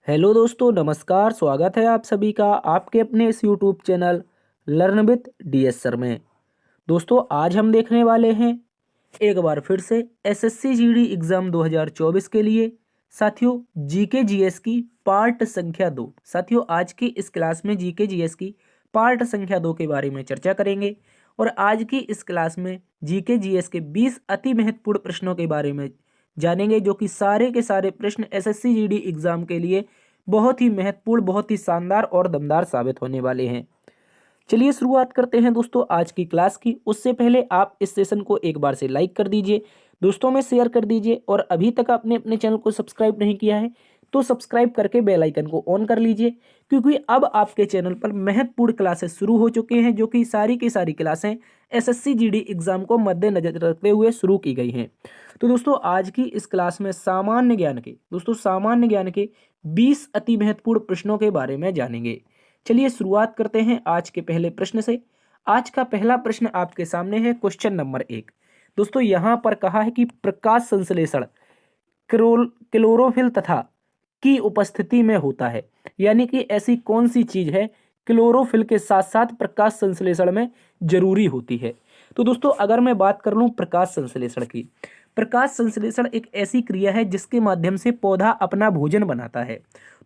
Hello दोस्तों, नमस्कार। स्वागत है आप सभी का आपके अपने इस YouTube channel learn with DS sir में। दोस्तों, आज हम देखने वाले हैं एक बार फिर से एसएससी जीडी एग्ज़ाम 2024 के लिए साथियों जीके जीएस की पार्ट संख्या 2। साथियों, आज की इस क्लास में जीके जीएस की पार्ट संख्या 2 के बारे में चर्चा करेंगे और आज की इस क्लास में जीके जीएस के 20 अति महत्वपूर्ण प्रश्नों के बारे में जानेंगे, जो कि सारे के सारे प्रश्न एसएससी जीडी एग्ज़ाम के लिए बहुत ही महत्वपूर्ण, बहुत ही शानदार और दमदार साबित होने वाले हैं। चलिए शुरुआत करते हैं दोस्तों आज की क्लास की। उससे पहले आप इस सेशन को एक बार से लाइक कर दीजिए, दोस्तों में शेयर कर दीजिए और अभी तक आपने अपने चैनल को सब्सक्राइब नहीं किया है तो सब्सक्राइब करके बेल आइकन को ऑन कर लीजिए, क्योंकि अब आपके चैनल पर महत्वपूर्ण क्लासेस शुरू हो चुके हैं, जो कि सारी की सारी क्लासें एसएससी जीडी एग्जाम को मद्देनजर रखते हुए शुरू की गई हैं। तो दोस्तों, आज की इस क्लास में सामान्य ज्ञान के 20 अति महत्वपूर्ण प्रश्नों के बारे में जानेंगे। चलिए शुरुआत करते हैं आज के पहले प्रश्न से। आज का पहला प्रश्न आपके सामने है, क्वेश्चन नंबर 1। दोस्तों, यहां पर कहा है कि प्रकाश संश्लेषण क्लोरोफिल तथा की उपस्थिति में होता है, यानी कि ऐसी कौन सी चीज है क्लोरोफिल के साथ साथ प्रकाश संश्लेषण में जरूरी होती है। तो दोस्तों, अगर मैं बात कर लूं प्रकाश संश्लेषण की, प्रकाश संश्लेषण एक ऐसी क्रिया है जिसके माध्यम से पौधा अपना भोजन बनाता है।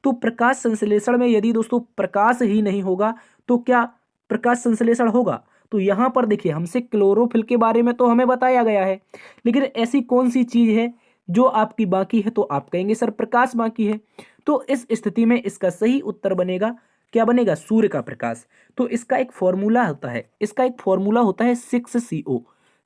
तो प्रकाश संश्लेषण में यदि दोस्तों प्रकाश ही नहीं होगा तो क्या प्रकाश संश्लेषण होगा? तो यहां पर देखिए, हमसे क्लोरोफिल के बारे में तो हमें बताया गया है, लेकिन ऐसी कौन सी चीज है जो आपकी बाकी है? तो आप कहेंगे सर प्रकाश बाकी है। तो इस स्थिति में इसका सही उत्तर बनेगा, क्या बनेगा? सूर्य का प्रकाश। तो इसका एक फॉर्मूला होता है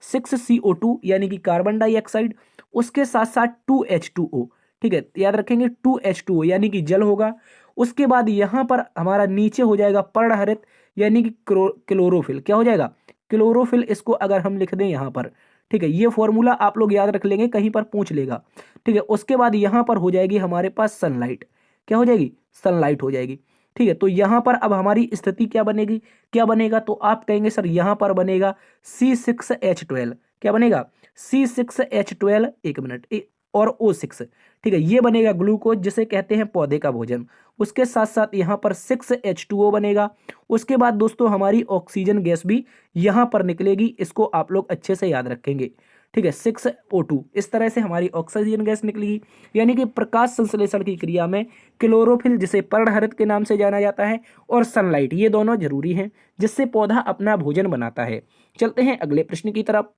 6CO2 यानी कि कार्बन डाइऑक्साइड, उसके साथ साथ 2H2O। ठीक है, याद रखेंगे 2H2O यानी कि जल होगा। उसके बाद यहां पर हमारा नीचे हो जाएगा पर्णहरित यानी कि क्लोरोफिल। क्या हो जाएगा? क्लोरोफिल। इसको अगर हम लिख दें यहां पर, ठीक है, ये फॉर्मूला आप लोग याद रख लेंगे, कहीं पर पूछ लेगा। ठीक है, उसके बाद यहां पर हो जाएगी हमारे पास सनलाइट। क्या हो जाएगी? सनलाइट हो जाएगी। ठीक है, तो यहां पर अब हमारी स्थिति क्या बनेगी, क्या बनेगा? तो आप कहेंगे सर यहां पर बनेगा C6H12। क्या बनेगा? C6H12, एक मिनट, और O6। ठीक है, ये बनेगा ग्लूकोज, जिसे कहते हैं पौधे का भोजन। उसके साथ साथ यहाँ पर 6H2O बनेगा। उसके बाद दोस्तों हमारी ऑक्सीजन गैस भी यहाँ पर निकलेगी, इसको आप लोग अच्छे से याद रखेंगे। ठीक है, 6O2, इस तरह से हमारी ऑक्सीजन गैस निकलेगी। यानी कि प्रकाश संश्लेषण की क्रिया में क्लोरोफिल, जिसे पर्णहरित के नाम से जाना जाता है, और सनलाइट, ये दोनों जरूरी हैं, जिससे पौधा अपना भोजन बनाता है। चलते हैं अगले प्रश्न की तरफ।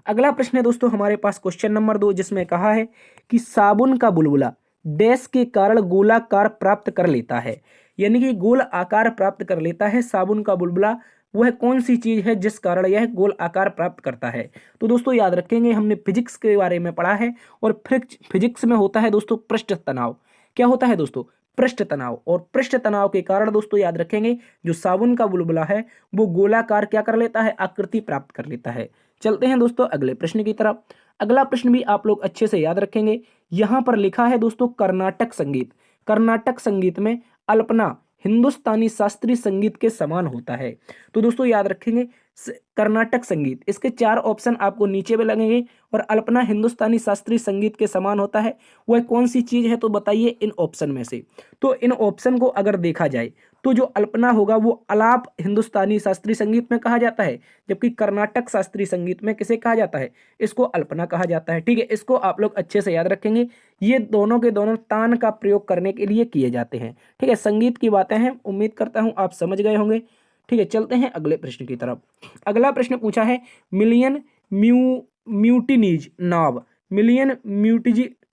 अगला प्रश्न है दोस्तों हमारे पास क्वेश्चन नंबर 2, जिसमें कहा है कि साबुन का बुलबुला डैश के कारण गोलाकार प्राप्त कर लेता है, यानी कि गोल आकार प्राप्त कर लेता है साबुन का बुलबुला। वह कौन सी चीज है जिस कारण यह गोल आकार प्राप्त करता है? तो दोस्तों याद रखेंगे, हमने फिजिक्स के बारे में पढ़ा है और फिजिक्स में होता है दोस्तों पृष्ठ तनाव। क्या होता है दोस्तों? पृष्ठ तनाव। और पृष्ठ तनाव के कारण दोस्तों याद रखेंगे, जो साबुन का बुलबुला है वो गोलाकार क्या कर लेता है? आकृति प्राप्त कर लेता है। चलते हैं दोस्तों अगले प्रश्न की तरफ। अगला प्रश्न भी आप लोग अच्छे से याद रखेंगे। यहां पर लिखा है दोस्तों कर्नाटक संगीत। कर्नाटक संगीत में अल्पना हिंदुस्तानी शास्त्रीय संगीत के समान होता है। तो दोस्तों याद रखेंगे, कर्नाटक संगीत, इसके 4 ऑप्शन आपको नीचे में लगेंगे, और अल्पना हिंदुस्तानी शास्त्रीय संगीत के समान होता है। वह कौन सी चीज है? तो बताइए इन ऑप्शन में से। तो इन ऑप्शन को अगर देखा जाए तो जो अल्पना होगा वो आलाप हिंदुस्तानी शास्त्रीय संगीत में कहा जाता है, जबकि कर्नाटक शास्त्रीय संगीत में किसे कहा जाता है? इसको अल्पना कहा जाता है। ठीक है, इसको आप लोग अच्छे से याद रखेंगे। ये दोनों के दोनों तान का प्रयोग करने के लिए किए जाते हैं। ठीक है, संगीत की बातें हैं, उम्मीद करता हूं आप समझ गए होंगे। ठीक है, चलते हैं अगले प्रश्न की तरफ। अगला प्रश्न पूछा है, मिलियन म्यूटिनीज नाव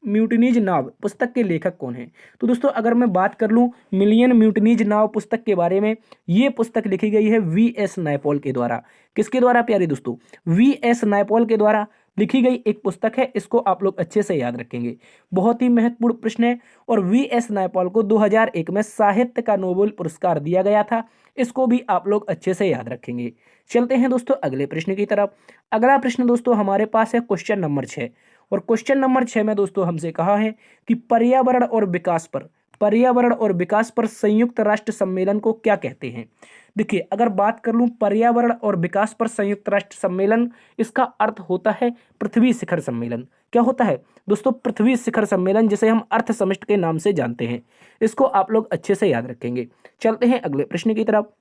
म्यूटिनीज नाव पुस्तक के लेखक कौन है? तो दोस्तों अगर मैं बात कर लूं मिलियन म्यूटिनीज नाव पुस्तक के बारे में, ये पुस्तक लिखी गई है V.S. नायपॉल के द्वारा। किसके द्वारा प्यारे दोस्तों? V.S. नायपॉल के द्वारा लिखी गई एक पुस्तक है। इसको आप लोग अच्छे से याद रखेंगे, बहुत ही महत्वपूर्ण प्रश्न है। और V.S. नायपॉल को 2001 में साहित्य का नोबेल पुरस्कार दिया गया था। इसको भी आप लोग अच्छे से याद रखेंगे। चलते हैं दोस्तों अगले प्रश्न की तरफ। अगला प्रश्न दोस्तों हमारे पास है क्वेश्चन नंबर 6, और क्वेश्चन नंबर 6 में दोस्तों हमसे कहा है कि पर्यावरण और विकास पर संयुक्त राष्ट्र सम्मेलन को क्या कहते हैं? देखिए, अगर बात कर लूं पर्यावरण और विकास पर संयुक्त राष्ट्र सम्मेलन, इसका अर्थ होता है पृथ्वी शिखर सम्मेलन। क्या होता है दोस्तों? पृथ्वी शिखर सम्मेलन, जिसे हम अर्थ समिट के नाम से जानते हैं। इसको आप लोग अच्छे से याद रखेंगे। चलते हैं अगले प्रश्न की तरफ।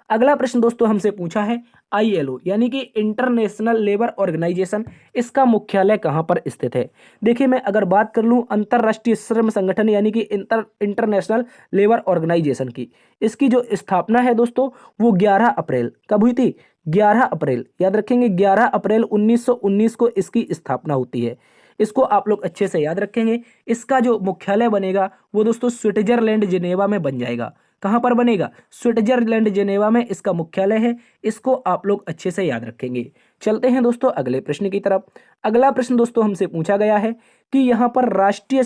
अगला प्रश्न दोस्तों हमसे पूछा है आईएलओ यानी कि इंटरनेशनल लेबर ऑर्गेनाइजेशन, इसका मुख्यालय कहाँ पर स्थित है? देखिए, मैं अगर बात कर लूँ अंतर्राष्ट्रीय श्रम संगठन यानी कि इंटरनेशनल लेबर ऑर्गेनाइजेशन की, इसकी जो स्थापना है दोस्तों वो 11 अप्रैल कब हुई थी? 11 अप्रैल, याद रखेंगे 11 अप्रैल 1919 को इसकी स्थापना होती है। इसको आप लोग अच्छे से याद रखेंगे। इसका जो मुख्यालय बनेगा वो दोस्तों स्विट्जरलैंड जिनेवा में बन जाएगा। कहां पर बनेगा? स्विट्जरलैंड जिनेवा में इसका मुख्यालय है। इसको आप लोग अच्छे से याद रखेंगे। चलते हैं दोस्तों अगले प्रश्न की तरफ। अगला प्रश्न दोस्तों हमसे पूछा गया है कि यहां पर राष्ट्रीय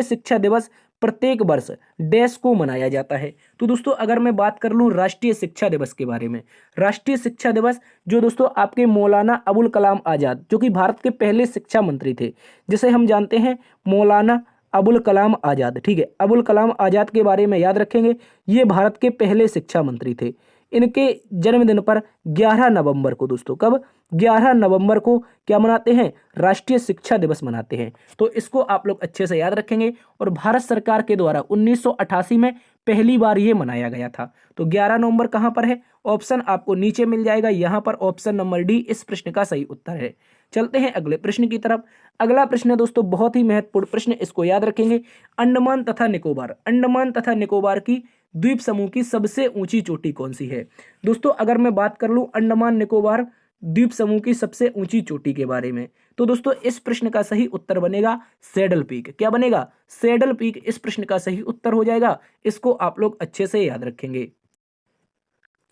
शिक्षा दिवस प्रत्येक वर्ष डैश को मनाया जाता है। तो दोस्तों अगर मैं बात कर लूं राष्ट्रीय शिक्षा दिवस के बारे में, राष्ट्रीय शिक्षा दिवस जो दोस्तों आपके मौलाना अबुल कलाम आजाद, जो कि भारत के पहले शिक्षा मंत्री थे, जिसे हम जानते हैं मौलाना अबुल कलाम आजाद। ठीक है, अबुल कलाम आजाद के बारे में याद रखेंगे। ये भारत के पहले शिक्षा मंत्री थे। इनके जन्मदिन पर 11 नवंबर को दोस्तों, कब? 11 नवंबर को क्या मनाते हैं? राष्ट्रीय शिक्षा दिवस मनाते हैं। तो इसको आप लोग अच्छे से याद रखेंगे। और भारत सरकार के द्वारा 1988 में पहली बार ये मनाया गया था। तो 11 नवंबर कहां पर है? ऑप्शन आपको नीचे मिल जाएगा, यहां पर ऑप्शन नंबर डी इस प्रश्न का सही उत्तर है। चलते हैं अगले प्रश्न की तरफ। अगला प्रश्न है दोस्तों बहुत ही महत्वपूर्ण प्रश्न, इसको याद रखेंगे। अंडमान तथा निकोबार की द्वीप समूह की सबसे ऊंची चोटी कौन सी है? दोस्तों अगर मैं बात कर लूं अंडमान निकोबार द्वीप समूह की सबसे ऊंची चोटी के बारे में, तो दोस्तों इस प्रश्न का सही उत्तर बनेगा सैडल पीक। क्या बनेगा? सैडल पीक इस प्रश्न का सही उत्तर हो जाएगा। इसको आप लोग अच्छे से याद रखेंगे।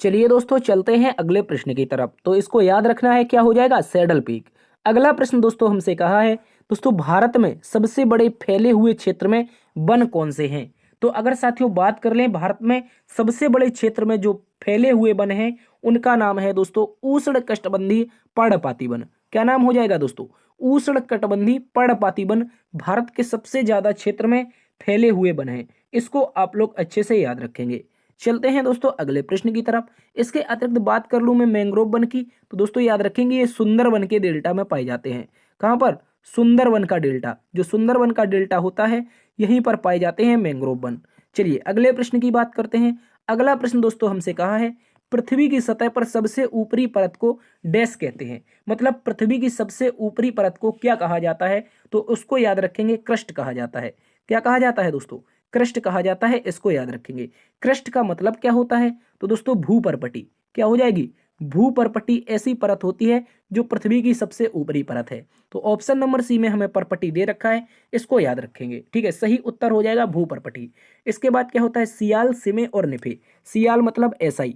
चलिए दोस्तों चलते हैं अगले प्रश्न की तरफ। तो इसको याद रखना है, क्या हो जाएगा? Saddle peak. अगला प्रश्न दोस्तों हमसे कहा है दोस्तों भारत में सबसे बड़े फैले हुए क्षेत्र में वन कौन से हैं? तो अगर साथियों बात कर लें भारत में सबसे बड़े क्षेत्र में जो फैले हुए वन हैं, उनका नाम है दोस्तों उष्ण कटिबंधीय पर्णपाती वन। क्या नाम हो जाएगा दोस्तों? उष्ण कटिबंधीय पर्णपाती वन भारत के सबसे ज्यादा क्षेत्र में फैले हुए वन हैं। इसको आप लोग अच्छे से याद रखेंगे। चलते हैं दोस्तों अगले प्रश्न की तरफ। इसके अतिरिक्त बात कर लूं मैं मैंग्रोव वन की, तो दोस्तों याद रखेंगे ये सुंदरवन के डेल्टा में पाए जाते हैं। कहां पर? सुंदरवन का डेल्टा, जो सुंदरवन का डेल्टा होता है यहीं पर पाए जाते हैं मैंग्रोव वन। चलिए अगले प्रश्न की बात करते हैं। अगला प्रश्न दोस्तों हमसे कहा है पृथ्वी की सतह पर सबसे ऊपरी परत को डैश कहते हैं। मतलब पृथ्वी की सबसे ऊपरी परत को क्या कहा जाता है? तो उसको याद रखेंगे क्रस्ट कहा जाता है। क्या कहा जाता है दोस्तों? क्रस्ट कहा जाता है। इसको याद रखेंगे। क्रस्ट का मतलब क्या होता है? तो दोस्तों भूपर्पटी। क्या हो जाएगी? भूपर्पटी ऐसी परत होती है जो पृथ्वी की सबसे ऊपरी परत है। तो ऑप्शन नंबर सी में हमें पर्पटी दे रखा है, इसको याद रखेंगे। ठीक है, सही उत्तर हो जाएगा भूपर्पटी। इसके बाद क्या होता है? सियाल, सिमे और निफे। सियाल मतलब SI,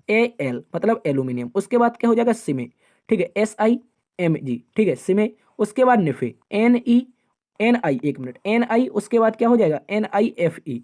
AL मतलब एल्यूमिनियम। उसके बाद क्या हो जाएगा? सिमे। ठीक है, SIMG। ठीक है, सिमे। उसके बाद निफे, NI, एक मिनट, NI। उसके बाद क्या हो जाएगा? NiFe।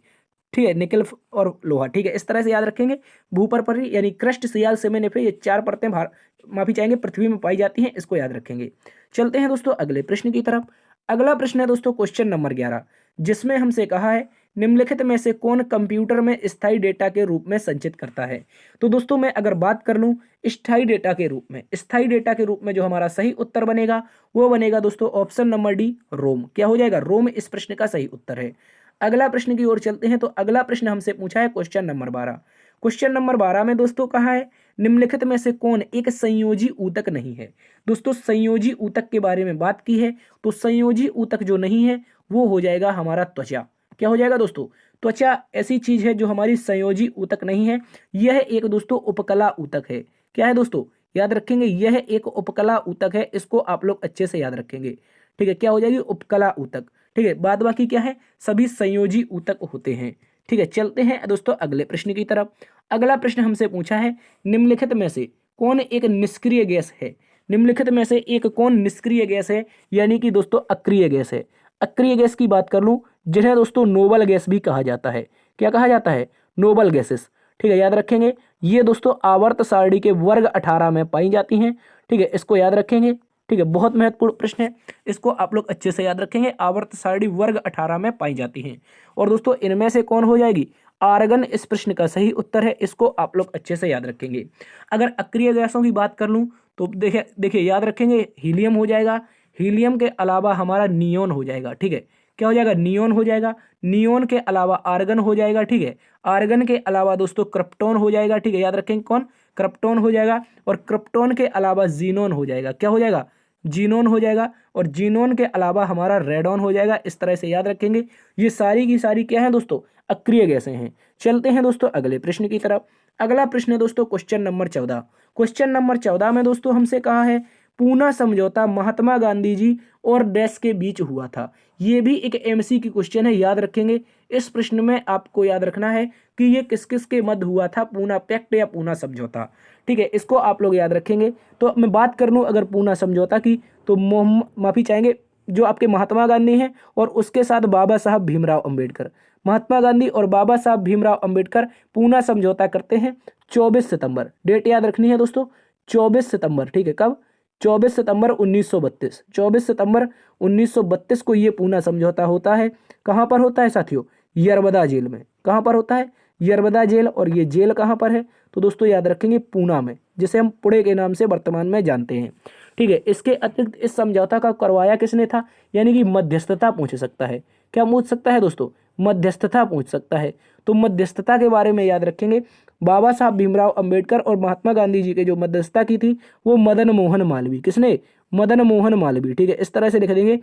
ठीक है, निकल और लोहा। ठीक है, इस तरह से याद रखेंगे। भूपर्पटी यानी क्रस्ट, सियाल, सेमे, निफे, ये 4 परतें माफी चाहेंगे पृथ्वी में पाई जाती हैं। इसको याद रखेंगे। चलते हैं दोस्तों अगले प्रश्न की तरफ। अगला प्रश्न है दोस्तों क्वेश्चन नंबर 11, जिसमें हमसे कहा है निम्नलिखित में से कौन कंप्यूटर में स्थायी डेटा के रूप में संचित करता है? तो दोस्तों मैं अगर बात कर लूं स्थायी डेटा के रूप में जो हमारा सही उत्तर बनेगा वो बनेगा दोस्तों ऑप्शन नंबर डी, रोम। क्या हो जाएगा? रोम इस प्रश्न का सही उत्तर है। अगला प्रश्न की ओर चलते हैं। तो अगला प्रश्न हमसे पूछा है क्वेश्चन नंबर 12। क्वेश्चन नंबर 12 में दोस्तों कहा है निम्नलिखित में से कौन एक संयोजी ऊतक नहीं है? दोस्तों संयोजी ऊतक के बारे में बात की है, तो संयोजी ऊतक जो नहीं है वो हो जाएगा हमारा त्वचा। क्या हो जाएगा दोस्तों? त्वचा ऐसी चीज है जो हमारी संयोजी ऊतक नहीं है। यह एक दोस्तों उपकला ऊतक है। क्या है दोस्तों? याद रखेंगे, यह एक उपकला ऊतक है। इसको आप लोग अच्छे से याद रखेंगे। ठीक है, क्या हो जाएगी? उपकला ऊतक। ठीक है, बाद बाकी क्या है? सभी संयोजी ऊतक होते हैं। ठीक है, चलते हैं दोस्तों अगले प्रश्न की तरफ। अगला प्रश्न हमसे पूछा है निम्नलिखित में से कौन एक निष्क्रिय गैस है? निम्नलिखित में से एक कौन निष्क्रिय गैस है, यानी कि दोस्तों अक्रिय गैस है। अक्रिय गैस की बात कर लूं, जिन्हें दोस्तों नोबल गैस भी कहा जाता है। क्या कहा जाता है? Noble gases. ठीक है, याद रखेंगे। ये दोस्तों आवर्त सारणी के वर्ग 18 में पाई जाती हैं। ठीक है, इसको याद रखेंगे। ठीक है, बहुत महत्वपूर्ण प्रश्न है, इसको आप लोग अच्छे से याद रखेंगे। आवर्त सारणी वर्ग 18 में पाई जाती हैं। और दोस्तों इनमें से कौन हो जाएगी? आर्गन इस प्रश्न का सही उत्तर है। इसको आप लोग अच्छे से याद रखेंगे। अगर अक्रिय गैसों की बात कर लूं तो देखिए याद रखेंगे हीलियम हो जाएगा, हीलियम के अलावा हमारा नियोन हो जाएगा, ठीक है। क्या हो जाएगा? नियोन हो जाएगा। नियोन के अलावा आर्गन हो जाएगा, ठीक है। आर्गन के अलावा दोस्तों क्रिप्टॉन हो जाएगा, ठीक है। याद रखेंगे कौन? क्रिप्टॉन हो जाएगा। और क्रिप्टॉन के अलावा जीनोन हो जाएगा। क्या हो जाएगा? जीनोन हो जाएगा। और जीनोन के अलावा हमारा रेडॉन हो जाएगा। इस तरह से याद रखेंगे। ये सारी की सारी क्या है दोस्तों? अक्रिय गैसें हैं। चलते हैं दोस्तों अगले प्रश्न की तरफ। अगला प्रश्न है दोस्तों क्वेश्चन नंबर 14। क्वेश्चन नंबर 14 में दोस्तों हमसे कहा है पूना समझौता महात्मा गांधी जी और डैश के बीच हुआ था। ये भी एक एमसी की क्वेश्चन है, याद रखेंगे। इस प्रश्न में आपको याद रखना है कि ये किस किस के मध्य हुआ था, पूना पैक्ट या पूना समझौता, ठीक है। इसको आप लोग याद रखेंगे। तो मैं बात कर लूँ अगर पूना समझौता की, तो माफी चाहेंगे जो आपके महात्मा गांधी हैं और उसके साथ बाबा साहब भीमराव अंबेडकर। महात्मा गांधी और बाबा साहब भीमराव अंबेडकर पूना समझौता करते हैं 24 सितंबर। डेट याद रखनी है दोस्तों, 24 सितंबर, ठीक है। कब? 24 सितंबर 1932। 24 सितंबर 1932 को ये पूना समझौता होता है। कहाँ पर होता है साथियों? यरबदा जेल में। कहाँ पर होता है? यरबदा जेल। और ये जेल कहाँ पर है? तो दोस्तों याद रखेंगे पूना में, जिसे हम पुणे के नाम से वर्तमान में जानते हैं, ठीक है। इसके अतिरिक्त इस समझौता का करवाया किसने था? यानी कि मध्यस्थता पूछ सकता है। क्या पूछ सकता है दोस्तों? मध्यस्थता पूछ सकता है। तो मध्यस्थता के बारे में याद रखेंगे। बाबा साहब भीमराव अंबेडकर और महात्मा गांधी जी के जो मध्यस्थता की थी वो मदन मोहन मालवीय। किसने? मदन मोहन मालवीय, ठीक है। इस तरह से लिख देंगे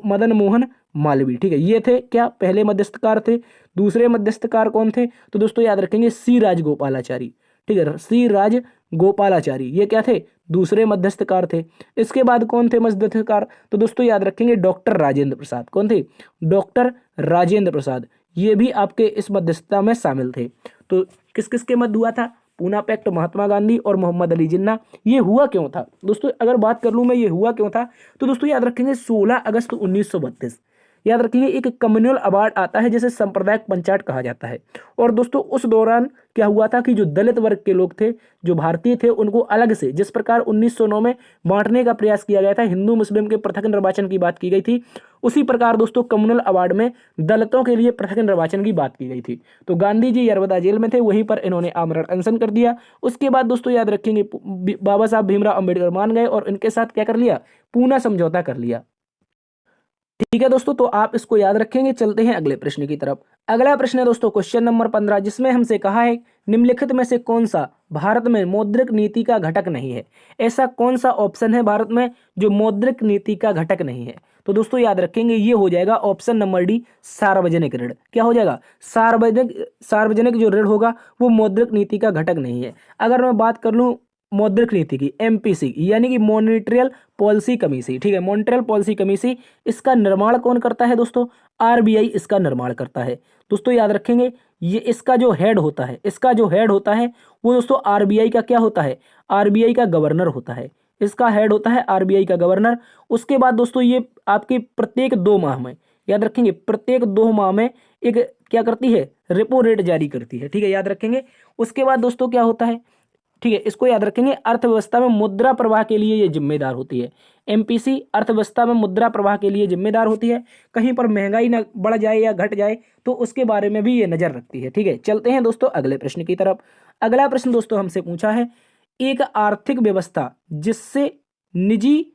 मदन मोहन मालवीय, ठीक है। ये थे क्या? पहले मध्यस्थकार थे। दूसरे मध्यस्थकार कौन थे? तो दोस्तों याद रखेंगे सी राजगोपालाचारी, ठीक है। सी राजगोपालाचारी ये क्या थे? दूसरे मध्यस्थकार थे। इसके बाद कौन थे मध्यस्थकार? तो दोस्तों याद रखेंगे डॉक्टर राजेंद्र प्रसाद। कौन थे? डॉक्टर राजेंद्र प्रसाद। ये भी आपके इस मध्यस्थता में शामिल थे। तो किस किस के मध्य हुआ था? पूना पैक्ट महात्मा गांधी और मोहम्मद अली जिन्ना। ये हुआ क्यों था दोस्तों? अगर बात कर लूं मैं ये हुआ क्यों था, तो दोस्तों याद रखेंगे 16 अगस्त 1932। याद रखेंगे एक कम्युनल अवार्ड आता है जिसे सांप्रदायिक पंचायत कहा जाता है। और दोस्तों उस दौरान क्या हुआ था कि जो दलित वर्ग के लोग थे, जो भारतीय थे, उनको अलग से, जिस प्रकार 1909 में बांटने का प्रयास किया गया था, हिंदू मुस्लिम के पृथक निर्वाचन की बात की गई थी, उसी प्रकार दोस्तों कम्युनल अवार्ड में दलितों के लिए पृथक निर्वाचन की बात की गई थी। तो गांधी जी यरबदा जेल में थे, वहीं पर इन्होंने आमरण अनशन कर दिया। उसके बाद दोस्तों याद रखेंगे बाबा साहब भीमराव अंबेडकर मान गए और इनके साथ क्या कर लिया? पूना समझौता कर लिया, ठीक है दोस्तों। तो आप इसको याद रखेंगे। चलते हैं अगले प्रश्न की तरफ। अगला प्रश्न है दोस्तों क्वेश्चन नंबर 15, जिसमें हमसे कहा है निम्नलिखित में से कौन सा भारत में मौद्रिक नीति का घटक नहीं है? ऐसा कौन सा ऑप्शन है भारत में जो मौद्रिक नीति का घटक नहीं है? तो दोस्तों याद रखेंगे ये हो जाएगा ऑप्शन नंबर डी, सार्वजनिक ऋण। क्या हो जाएगा? सार्वजनिक जो ऋण होगा वो मौद्रिक नीति का घटक नहीं है। अगर मैं बात कर लूं मौद्रिक नीति की, एमपीसी यानी कि मॉनेटरियल पॉलिसी कमीसी, ठीक है। मॉनेटरियल पॉलिसी कमीसी, इसका निर्माण कौन करता है दोस्तों? आरबीआई इसका निर्माण करता है। दोस्तों याद रखेंगे ये इसका जो हेड होता है, इसका जो हेड होता है वो दोस्तों आरबीआई का क्या होता है? आरबीआई का गवर्नर होता है। इसका हेड होता है आरबीआई का गवर्नर। उसके बाद दोस्तों ये आपके प्रत्येक 2 माह में, याद रखेंगे प्रत्येक 2 माह में एक क्या करती है? रेपो रेट जारी करती है, ठीक है। याद रखेंगे। उसके बाद दोस्तों क्या होता है, ठीक है, इसको याद रखेंगे, अर्थव्यवस्था में मुद्रा प्रवाह के लिए ये जिम्मेदार होती है। एमपीसी अर्थव्यवस्था में मुद्रा प्रवाह के लिए जिम्मेदार होती है। कहीं पर महंगाई ना बढ़ जाए या घट जाए तो उसके बारे में भी ये नजर रखती है, ठीक है। चलते हैं दोस्तों अगले प्रश्न की तरफ। अगला प्रश्न दोस्तों हमसे पूछा है एक आर्थिक व्यवस्था जिससे निजी,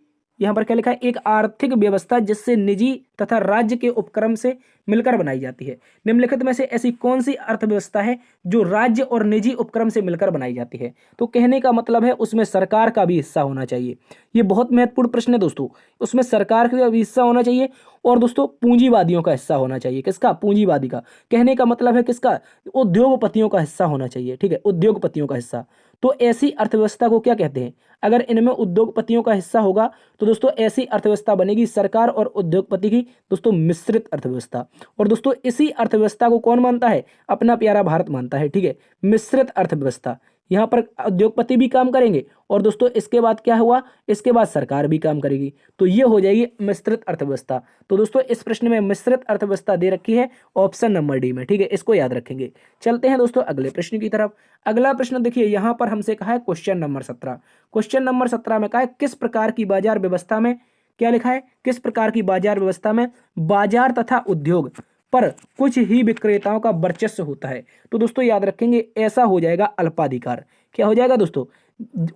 यहां पर क्या लिखा है? एक आर्थिक व्यवस्था जिससे निजी तथा राज्य के उपक्रम से मिलकर बनाई जाती है। निम्नलिखित में से ऐसी कौन सी अर्थव्यवस्था है जो राज्य और निजी उपक्रम से मिलकर बनाई जाती है? तो कहने का मतलब है उसमें सरकार का भी हिस्सा होना चाहिए। ये बहुत महत्वपूर्ण प्रश्न है दोस्तों। उसमें सरकार का भी हिस्सा होना चाहिए और दोस्तों पूंजीवादियों का हिस्सा होना चाहिए। किसका? पूंजीवादी का। कहने का मतलब है किसका? उद्योगपतियों का हिस्सा होना चाहिए, ठीक है। उद्योगपतियों का हिस्सा। तो ऐसी अर्थव्यवस्था को क्या कहते हैं? अगर इनमें उद्योगपतियों का हिस्सा होगा तो दोस्तों ऐसी अर्थव्यवस्था बनेगी सरकार और उद्योगपति की दोस्तों मिश्रित अर्थव्यवस्था। और दोस्तों इसी अर्थव्यवस्था को कौन मानता है? अपना प्यारा भारत मानता है, ठीक है। मिश्रित अर्थव्यवस्था, यहाँ पर उद्योगपति भी काम करेंगे और दोस्तों इसके बाद क्या हुआ? इसके बाद सरकार भी काम करेगी। तो ये हो जाएगी मिश्रित अर्थव्यवस्था। तो दोस्तों इस प्रश्न में मिश्रित अर्थव्यवस्था दे रखी है ऑप्शन नंबर डी में, ठीक है। इसको याद रखेंगे। चलते हैं दोस्तों अगले प्रश्न की तरफ। अगला प्रश्न देखिए, यहाँ पर हमसे कहा है क्वेश्चन नंबर 17। क्वेश्चन नंबर 17 में कहा है किस प्रकार की बाजार व्यवस्था में, क्या लिखा है? किस प्रकार की बाजार व्यवस्था में बाजार तथा उद्योग पर कुछ ही विक्रेताओं का वर्चस्व होता है? तो दोस्तों याद रखेंगे ऐसा हो जाएगा अल्पाधिकार। क्या हो जाएगा दोस्तों?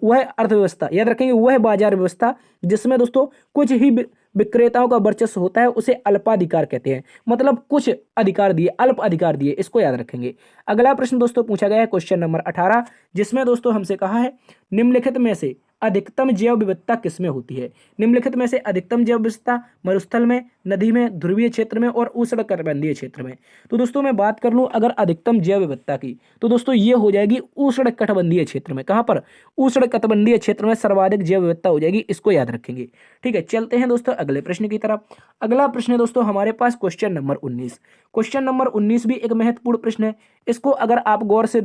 वह अर्थव्यवस्था, याद रखेंगे, वह बाजार व्यवस्था जिसमें दोस्तों कुछ ही विक्रेताओं का वर्चस्व होता है उसे अल्पाधिकार कहते हैं। मतलब कुछ अधिकार दिए, अल्प अधिकार दिए, इसको याद रखेंगे। अगला प्रश्न दोस्तों पूछा गया है क्वेश्चन नंबर 18, जिसमें दोस्तों हमसे कहा है निम्नलिखित में से अधिकतम जैव विविधता किसमें होती है। निम्नलिखित में से अधिकतम जैव विविधता मरुस्थल में, नदी में, ध्रुवीय क्षेत्र में और उष्णकटिबंधीय क्षेत्र में। तो दोस्तों मैं बात कर लूं अगर अधिकतम जैव विविधता की, तो दोस्तों ये हो जाएगी उष्णकटिबंधीय क्षेत्र में। कहां पर? उष्णकटिबंधीय क्षेत्र में सर्वाधिक जैव विविधता हो जाएगी, इसको याद रखेंगे। ठीक है, चलते हैं दोस्तों अगले प्रश्न की तरफ। अगला प्रश्न है दोस्तों हमारे पास क्वेश्चन नंबर 19। क्वेश्चन नंबर 19 भी एक महत्वपूर्ण प्रश्न है। इसको अगर आप गौर से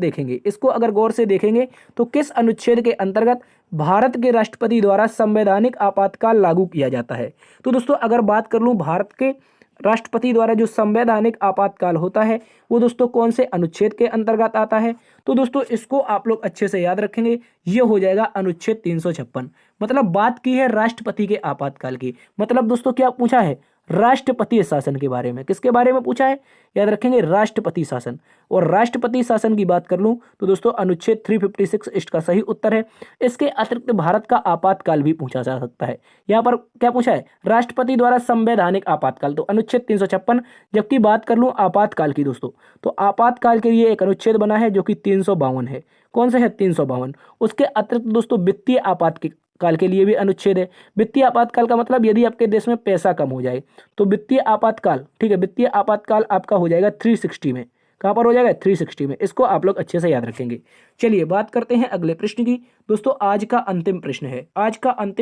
देखेंगे, तो किस अनुच्छेद के अंतर्गत भारत के राष्ट्रपति द्वारा संवैधानिक आपातकाल लागू किया जाता है। तो दोस्तों अगर बात कर लूं भारत के राष्ट्रपति द्वारा जो संवैधानिक आपातकाल होता है वो दोस्तों कौन से अनुच्छेद के अंतर्गत आता है, तो दोस्तों इसको आप लोग अच्छे से याद रखेंगे, ये हो जाएगा अनुच्छेद 356। मतलब बात की है राष्ट्रपति के आपातकाल की। मतलब दोस्तों क्या पूछा है? राष्ट्रपति शासन के बारे में। किसके बारे में पूछा है? याद रखेंगे, राष्ट्रपति शासन। और राष्ट्रपति शासन की बात कर लूं तो दोस्तों अनुच्छेद 356 इसका सही उत्तर है। इसके अतिरिक्त भारत का आपातकाल भी पूछा जा सकता है। यहाँ पर क्या पूछा है? राष्ट्रपति द्वारा संवैधानिक आपातकाल, तो अनुच्छेद 356। जबकि बात कर लूं आपातकाल की दोस्तों, तो आपातकाल के लिए एक अनुच्छेद बना है जो कि 352 है। कौन सा है? 352। उसके अतिरिक्त दोस्तों वित्तीय आपातकाल के लिए भी अनुच्छेद है। वित्तीय आपातकाल का मतलब यदि आपके देश में पैसा कम हो जाए तो वित्तीय आपातकाल, ठीक है, वित्तीय आपातकाल आपका हो जाएगा 360 में। कहाँ पर हो जाएगा? 360 में। इसको आप लोग अच्छे से याद रखेंगे। चलिए बात करते हैं अगले प्रश्न की। दोस्तों आज का अंतिम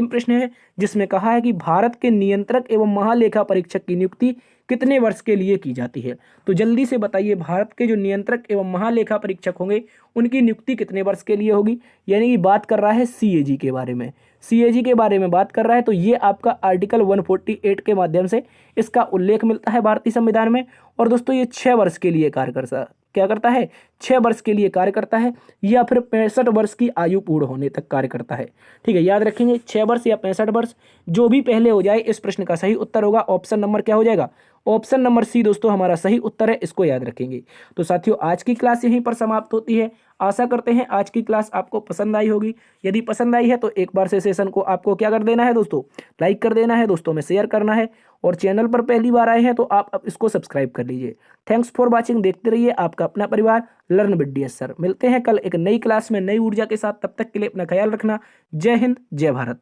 प्रश्न है जिसमें कहा है कि भारत के नियंत्रक एवं महालेखा परीक्षक की नियुक्ति कितने वर्ष के लिए की जाती है। तो जल्दी से बताइए, भारत के जो नियंत्रक एवं महालेखा परीक्षक होंगे उनकी नियुक्ति कितने वर्ष के लिए होगी। यानी कि बात कर रहा है सीएजी के बारे में, बात कर रहा है। तो ये आपका आर्टिकल 148 के माध्यम से इसका उल्लेख मिलता है भारतीय संविधान में। और दोस्तों ये 6 वर्ष के लिए कार्य करता है 6 वर्ष के लिए कार्य करता है, या फिर 65 वर्ष की आयु पूर्ण होने तक कार्य करता है। ठीक है, याद रखेंगे 6 वर्ष या 65 वर्ष, जो भी पहले हो जाए इस प्रश्न का सही उत्तर होगा। ऑप्शन नंबर क्या हो जाएगा? ऑप्शन नंबर सी दोस्तों हमारा सही उत्तर है, इसको याद रखेंगे। तो साथियों आज की क्लास यहीं पर समाप्त होती है। आशा करते हैं आज की क्लास आपको पसंद आई होगी। यदि पसंद आई है तो एक बार से सेशन को आपको क्या कर देना है दोस्तों? लाइक कर देना है, दोस्तों में शेयर करना है। और चैनल पर पहली बार आए हैं तो आप अब इसको सब्सक्राइब कर लीजिए। Thanks for watching. देखते रहिए आपका अपना परिवार लर्न विद DS सर। मिलते हैं कल एक नई क्लास में नई ऊर्जा के साथ। तब तक के लिए अपना ख्याल रखना। जय हिंद, जय भारत।